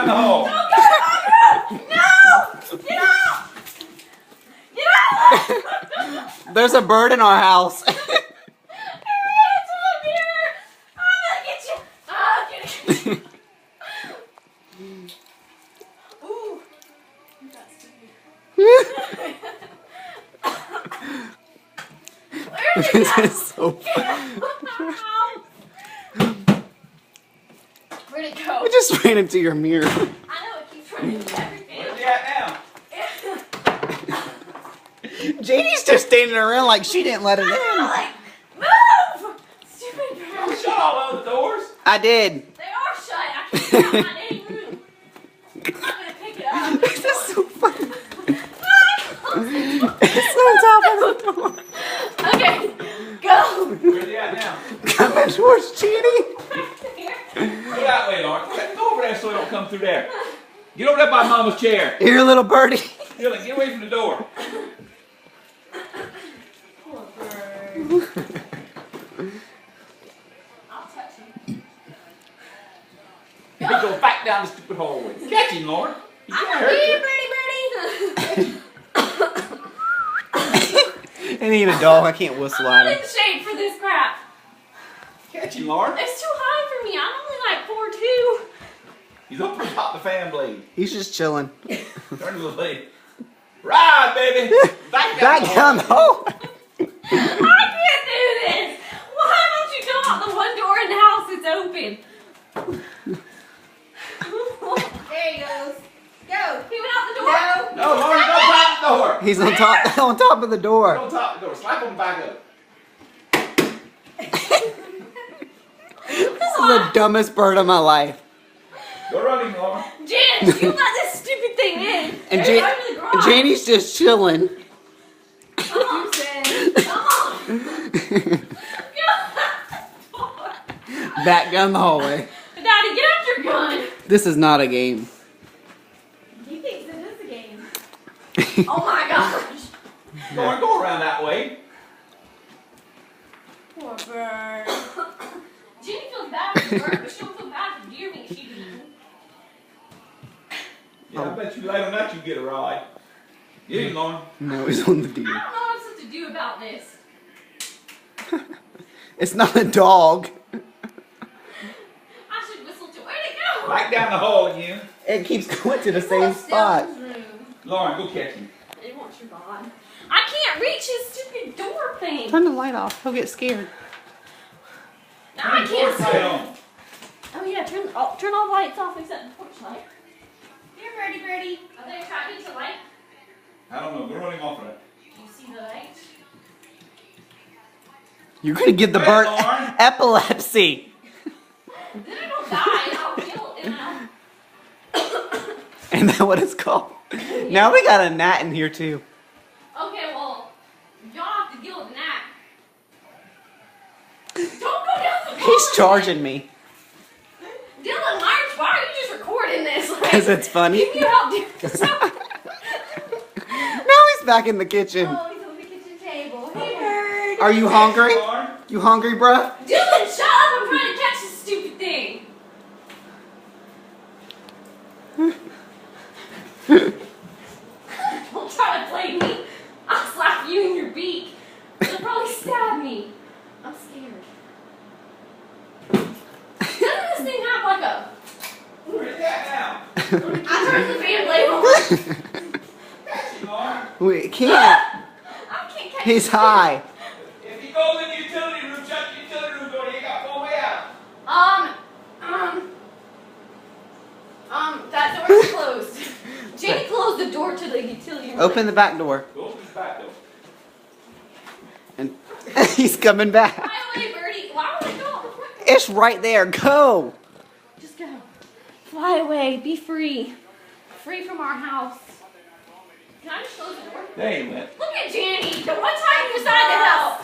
down the hall. Don't go! No! Get out! Get out! There's a bird in our house. It's up here! I'm gonna get you! Oh, get it! Ooh. That's stupid. Where did it This go? is so Get out. Where'd it go? I just ran into your mirror. I know it keeps running into everything. Where's he at now? Janie's just standing around like she didn't let it in. Like, move! Stupid You bird. shut all the other doors. I did. They are shut. I can't find any room. I'm gonna pick it up. This is so funny. It's on top of the door. Okay, go. Where's he at now? Coming towards Jeannie. Go that way, Lauren. Go over there so he don't come through there. Get over there by Mama's chair. Here, little birdie. Dylan, get away from the door. Poor bird. I'll touch him. He go back down the stupid hallway. Catch him, Lauren. He can't I'm hurt here, you. birdie. I need a dog. I can't whistle I'm at not him. in shape for this crap. Catch him, Lauren. It's too high for me. I'm only like 4'2". He's up on top of the fan blade. He's just chilling. Turn to the blade. Ride, baby. Back Down the hole. I can't do this. Why don't you go out the one door in the house that's open? There he goes. Go. He went out the door. No, Lauren, go top the door. He's on top of the door. Go top the door. Slap him back up. This is the dumbest bird of my life. Go run him, Lauren. Jan, you let this stupid thing in. And There's over the garage. Janie's just chilling. Come on, Jen. Come on. Back down the hallway. Daddy, get out your gun. This is not a game. He thinks it is a game. Oh my gosh. Lauren, go around that way. Poor bird. Jenny feels bad for the bird, but she don't feel bad for deer meat she can eat. Yeah, I bet you later on that you get a ride. Get him, Lauren. No, he's on the I deer. don't know what I'm supposed to do about this. It's not a dog. I should whistle to where'd it go? Back down the hall again. It keeps going to the It's same all spot. Stella's room. Lauren, go catch him. It wants your bod. I can't reach his stupid door thing. Turn the light off. He'll get scared. Now I can't Turn the see. light on. Oh yeah, turn all the lights off except the porch light. Here, Birdie. Are they attracted to light? I don't know. Go run him off of that. Do you see the light? You're gonna give the Wait, bird Lauren. epilepsy. Then it'll die and I'll kill it and Isn't that what it's called? Now we got a gnat in here too. Okay, well, y'all have to deal with that. Don't go down the hall. He's charging me. Dylan, why are you just recording this? Like, Because it's funny. Can you help do something? Now he's back in the kitchen. Oh, he's on the kitchen table. Hey, bird. Are you hungry? Lauren. You hungry, bruh? Dylan, shut up. I'm trying to catch this stupid thing. Don't try to play me. I'll slap you in your beak. You'll probably stab me. I'm scared. Doesn't this thing have like a... Where's he at now? I turned the fan blade on. Catch him, Lauren. We can't. I can't catch He's this high. If he goes in the utility room, shut the utility room door. You ain't got full way out. thing. That door's closed. Janie closed the door to the utility room. Open the back door. Go open his back door. And he's coming back. Fly away, Birdie. Why would I go out the front door? It's right there. Go. Just go. Fly away. Be free. Free from our house. Can I just close the door? There he went. Look at Janie. The one time you decided to help.